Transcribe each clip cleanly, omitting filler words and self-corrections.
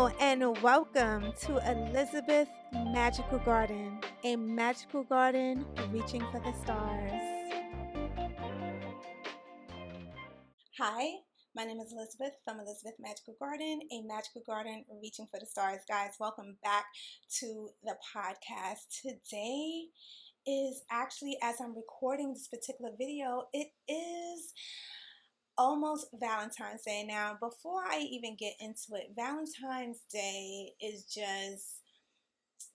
Hello and welcome to Elizabeth Magical Garden, a magical garden reaching for the stars. Hi, my name is Elizabeth from Elizabeth Magical Garden, a magical garden reaching for the stars. Guys, welcome back to the podcast. Today is actually, as I'm recording this particular video, it is almost Valentine's Day. Now, before I even get into it, Valentine's Day is just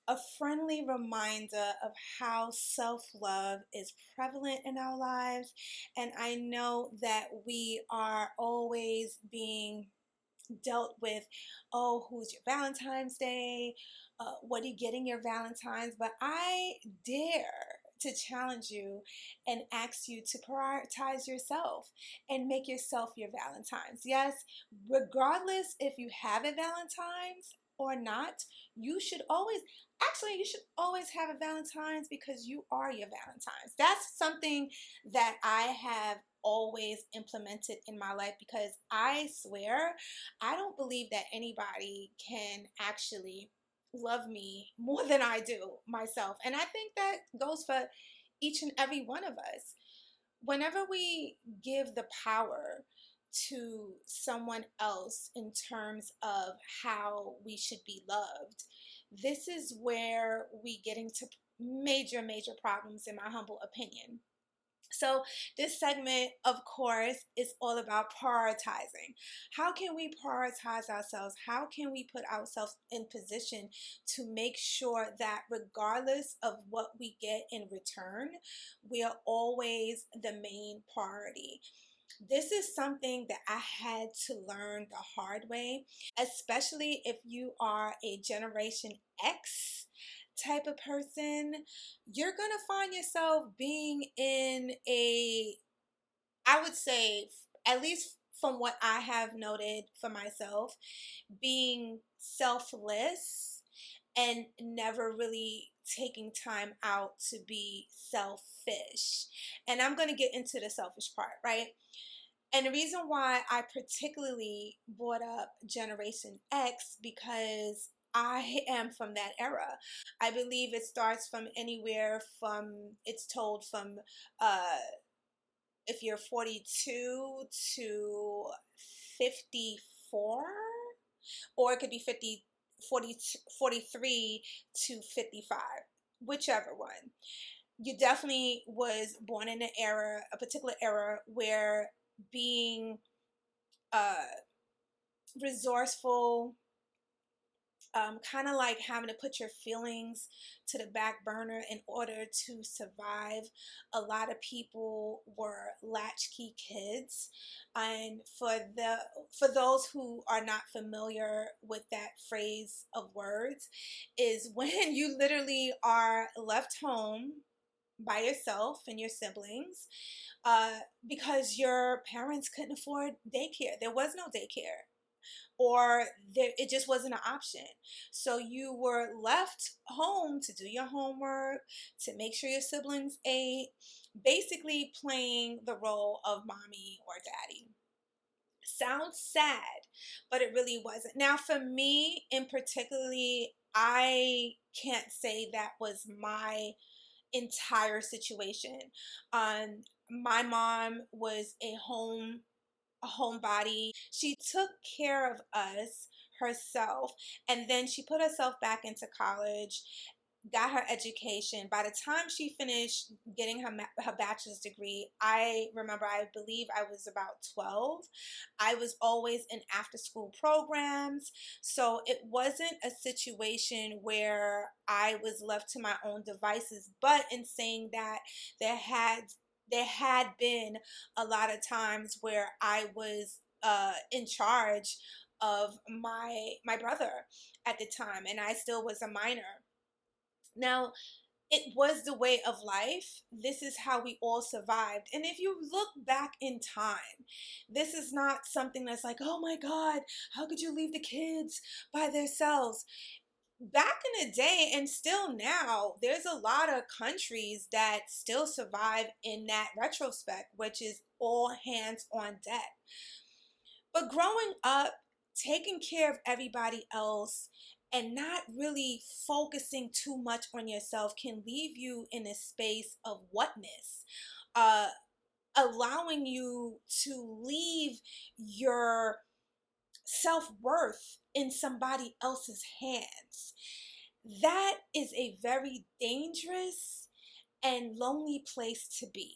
a friendly reminder of how self-love is prevalent in our lives. And I know that we are always being dealt with, oh, who's your Valentine's Day? What are you getting your Valentine's? But I dare to challenge you and ask you to prioritize yourself and make yourself your Valentine's. Yes, regardless if you have a Valentine's or not, you should always have a Valentine's because you are your Valentine's. That's something that I have always implemented in my life, because I swear I don't believe that anybody can actually love me more than I do myself. And I think that goes for each and every one of us. Whenever we give the power to someone else in terms of how we should be loved, this is where we get into major problems, in my humble opinion. So this segment, of course, is all about prioritizing. How can we prioritize ourselves? How can we put ourselves in position to make sure that regardless of what we get in return, we are always the main priority? This is something that I had to learn the hard way, especially if you are a Generation X type of person. You're going to find yourself being in a, I would say, at least from what I have noted for myself, being selfless and never really taking time out to be selfish. And I'm going to get into the selfish part, right? And the reason why I particularly brought up Generation X, because I am from that era. I believe it starts from anywhere from, it's told from, if you're 42 to 54, or it could be 43 to 55, whichever one. You definitely was born in an era, a particular era, where being resourceful, kind of like having to put your feelings to the back burner in order to survive. A lot of people were latchkey kids, and for those who are not familiar with that phrase of words, is when you literally are left home by yourself and your siblings, because your parents couldn't afford daycare. There was no daycare, or it just wasn't an option. So you were left home to do your homework, to make sure your siblings ate, basically playing the role of mommy or daddy. Sounds sad, but it really wasn't. Now, for me in particularly, I can't say that was my entire situation. My mom was a homebody. She took care of us herself, and then she put herself back into college, got her education. By the time she finished getting her bachelor's degree, I remember, I believe I was about 12. I was always in after school programs, so it wasn't a situation where I was left to my own devices. But in saying that, there had been a lot of times where I was in charge of my brother at the time, and I still was a minor. Now, it was the way of life. This is how we all survived. And if you look back in time, this is not something that's like, oh my God, how could you leave the kids by themselves? Back in the day, and still now, there's a lot of countries that still survive in that retrospect, which is all hands on deck. But growing up, taking care of everybody else and not really focusing too much on yourself can leave you in a space of whatness, uh, allowing you to leave your self-worth in somebody else's hands. That is a very dangerous and lonely place to be.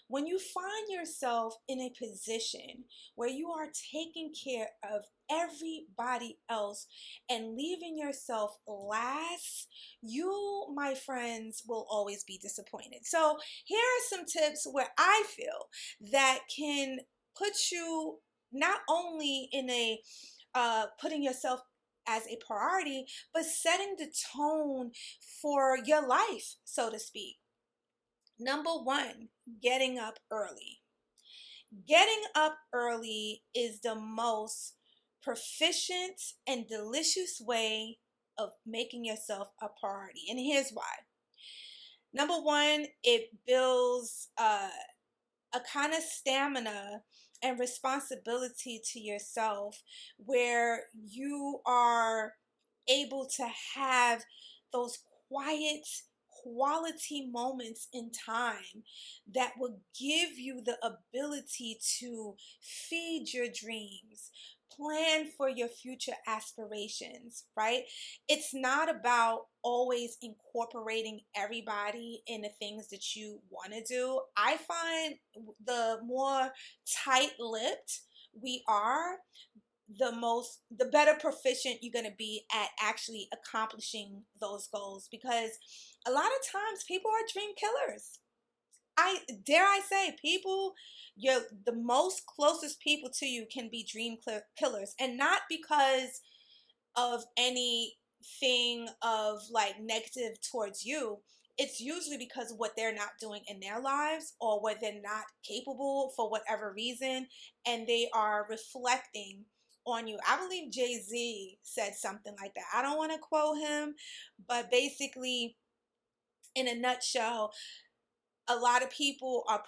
When you find yourself in a position where you are taking care of everybody else and leaving yourself last, you, my friends, will always be disappointed. So, here are some tips where I feel that can put you not only in a putting yourself as a priority, but setting the tone for your life, so to speak. Number one, getting up early. Getting up early is the most proficient and delicious way of making yourself a priority. And here's why. Number one, it builds a kind of stamina and responsibility to yourself where you are able to have those quiet quality moments in time that will give you the ability to feed your dreams, plan for your future aspirations, right? It's not about always incorporating everybody in the things that you want to do. I find the more tight-lipped we are, the better proficient you're going to be at actually accomplishing those goals, because a lot of times people are dream killers. I say, people, you're the most closest people to you can be dream killers, and not because of anything of like negative towards you. It's usually because of what they're not doing in their lives, or what they're not capable for whatever reason, and they are reflecting on you. I believe Jay-Z said something like that. I don't want to quote him, but basically, in a nutshell, a lot of people are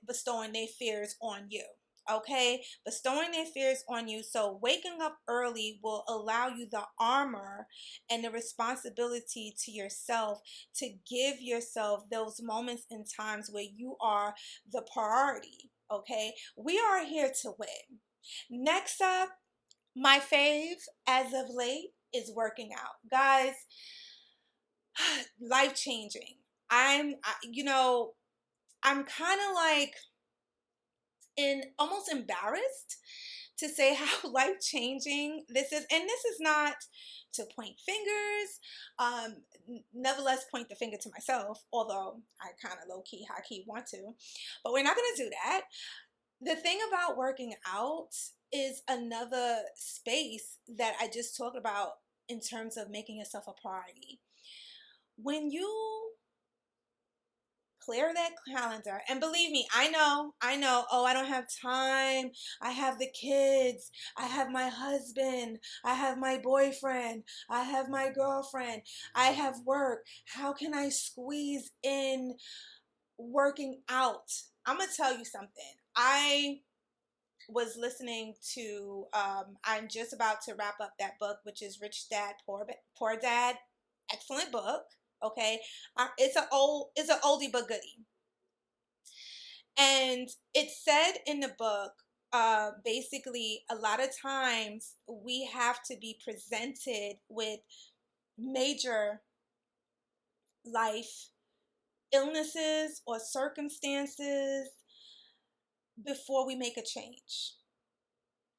bestowing their fears on you. Okay, bestowing their fears on you. So waking up early will allow you the armor and the responsibility to yourself to give yourself those moments and times where you are the priority. Okay, we are here to win. Next up, my fave as of late is working out, guys. Life changing. You know, I'm kind of like almost embarrassed to say how life changing this is. And this is not to point fingers, nevertheless, point the finger to myself, although I kind of low key, high key want to. But we're not going to do that. The thing about working out is another space that I just talked about in terms of making yourself a priority. When you clear that calendar, and believe me, I know, oh, I don't have time, I have the kids, I have my husband, I have my boyfriend, I have my girlfriend, I have work, how can I squeeze in working out? I'm gonna tell you something. I was listening to I'm just about to wrap up that book, which is Rich Dad Poor Dad. Excellent book. Okay, it's an oldie but goodie. And it said in the book, basically, a lot of times we have to be presented with major life illnesses or circumstances before we make a change.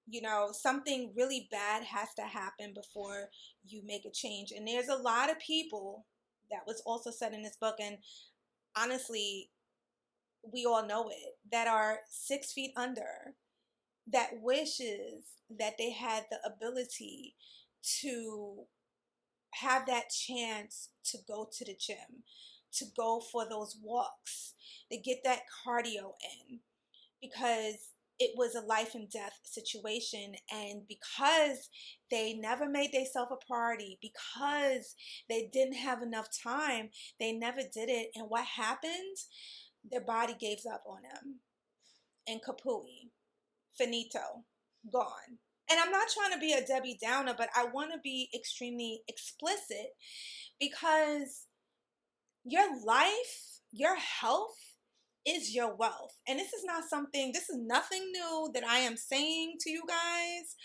You know, something really bad has to happen before you make a change. And there's a lot of people, that was also said in this book, and honestly, we all know it, that are 6 feet under, that wishes that they had the ability to have that chance to go to the gym, to go for those walks, to get that cardio in, because it was a life and death situation. And because they never made themselves a priority, because they didn't have enough time, they never did it. And what happened? Their body gave up on them. And kapui, finito, gone. And I'm not trying to be a Debbie Downer, but I want to be extremely explicit because your life, your health is your wealth. And this is nothing new that I am saying to you guys.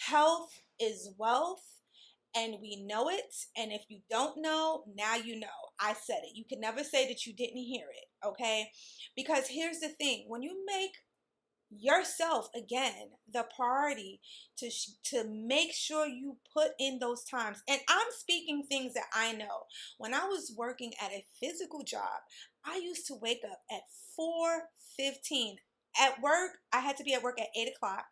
Health is wealth, and we know it. And if you don't know, now you know. I said it. You can never say that you didn't hear it, okay? Because here's the thing, when you make yourself again the priority to make sure you put in those times, and I'm speaking things that I know. When I was working at a physical job, I used to wake up at 4:15 at work. I had to be at work at 8 o'clock.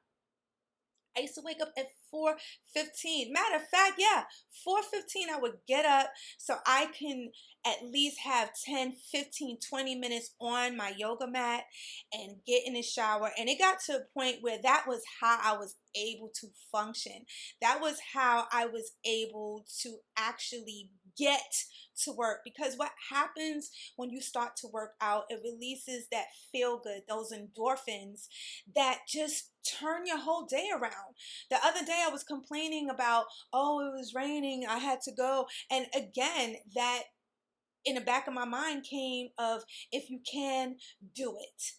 I used to wake up at 4:15. Matter of fact, yeah, 4:15 I would get up so I can at least have 10, 15, 20 minutes on my yoga mat and get in the shower. And it got to a point where that was how I was able to function. That was how I was able to actually get to work, because what happens when you start to work out, it releases that feel good, those endorphins that just turn your whole day around. The other day I was complaining about, oh, it was raining, I had to go. And again, that in the back of my mind came of, if you can, do it.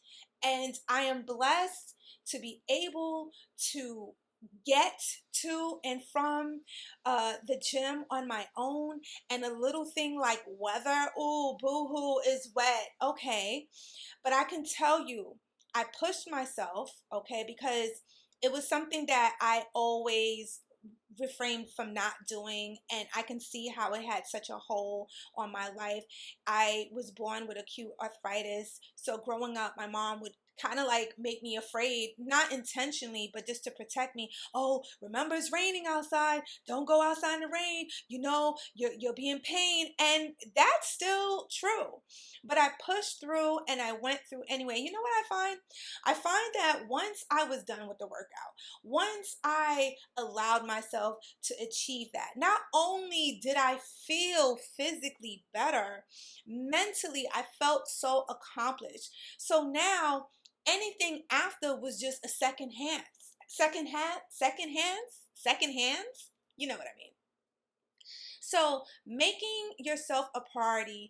And I am blessed to be able to get to and from the gym on my own. And a little thing like weather, oh, boo-hoo, is wet. Okay. But I can tell you, I pushed myself, okay, because it was something that I always refrained from not doing, and I can see how it had such a hold on my life. I was born with acute arthritis, so growing up my mom would kind of like make me afraid, not intentionally, but just to protect me. Oh, remember, it's raining outside, don't go outside in the rain, you know, you'll be in pain. And that's still true, but I pushed through and I went through anyway. You know what I find that once I was done with the workout, once I allowed myself to achieve that, not only did I feel physically better, mentally I felt so accomplished. So now anything after was just a second hands. You know what I mean? So making yourself a priority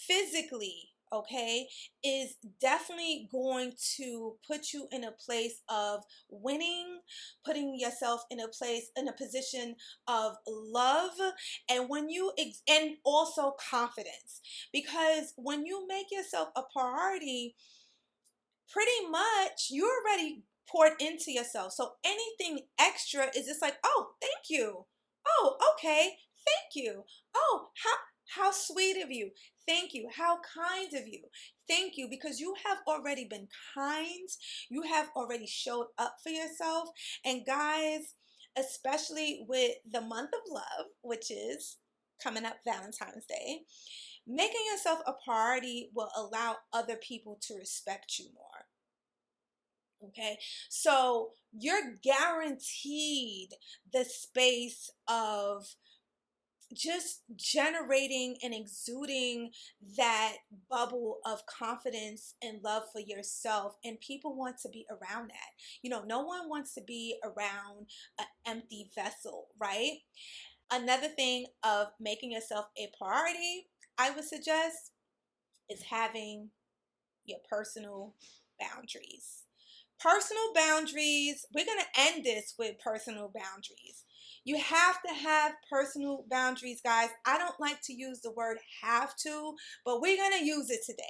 physically, okay, is definitely going to put you in a place of winning, putting yourself in a place, in a position of love, and and also confidence. Because when you make yourself a priority, pretty much you already poured into yourself. So anything extra is just like, oh, thank you. Oh, okay. Thank you. Oh, how sweet of you. Thank you. How kind of you. Thank you, because you have already been kind. You have already showed up for yourself. And guys, especially with the month of love, which is coming up, Valentine's Day, making yourself a priority will allow other people to respect you more. Okay, so you're guaranteed the space of just generating and exuding that bubble of confidence and love for yourself, and people want to be around that. You know, no one wants to be around an empty vessel, right? Another thing of making yourself a priority, I would suggest, is having your personal boundaries. Personal boundaries, we're going to end this with personal boundaries. You have to have personal boundaries, guys. I don't like to use the word have to, but we're going to use it today.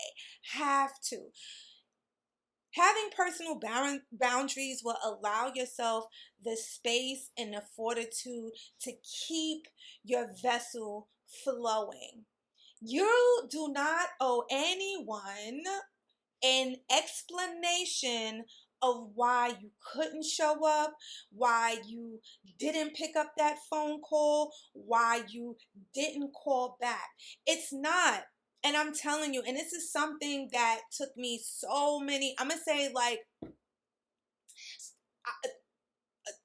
Have to. Having personal boundaries will allow yourself the space and the fortitude to keep your vessel flowing. You do not owe anyone an explanation of why you couldn't show up, why you didn't pick up that phone call, why you didn't call back. It's not. And I'm telling you, and this is something that took me so many, I'm going to say like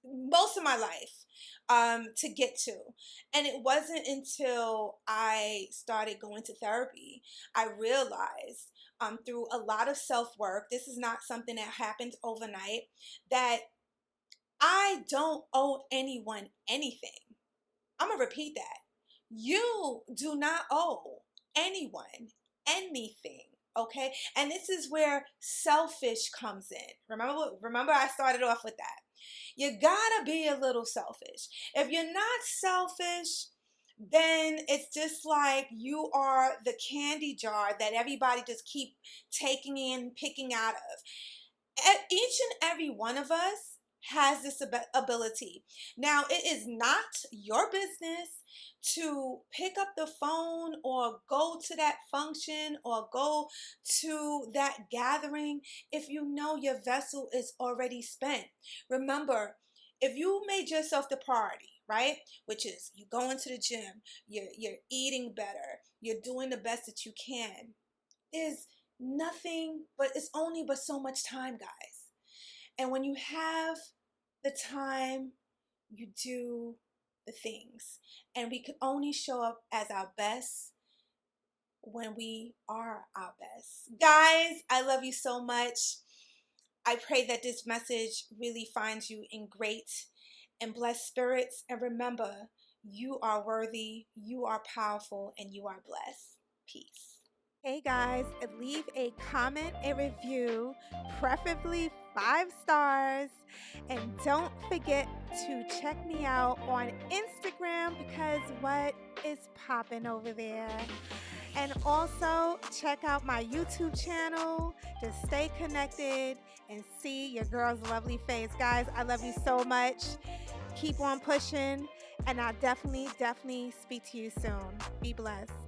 most of my life to get to. And it wasn't until I started going to therapy, I realized through a lot of self-work, this is not something that happens overnight, that I don't owe anyone anything. I'm going to repeat that. You do not owe anyone anything. Okay? And this is where selfish comes in. Remember I started off with that. You gotta be a little selfish. If you're not selfish, then it's just like you are the candy jar that everybody just keep taking in, picking out of. Each and every one of us has this ability. Now, it is not your business to pick up the phone or go to that function or go to that gathering if you know your vessel is already spent. Remember, if you made yourself the priority, right, which is you going to the gym, you're eating better, you're doing the best that you can, there's nothing but it's only but so much time, guys. And when you have the time, you do the things. And we can only show up as our best when we are our best. Guys, I love you so much. I pray that this message really finds you in great and blessed spirits. And remember, you are worthy, you are powerful, and you are blessed. Peace. Hey guys, leave a comment, a review, preferably 5 stars. And don't forget to check me out on Instagram because what is popping over there? And also check out my YouTube channel to stay connected and see your girl's lovely face. Guys, I love you so much. Keep on pushing, and I'll definitely speak to you soon. Be blessed.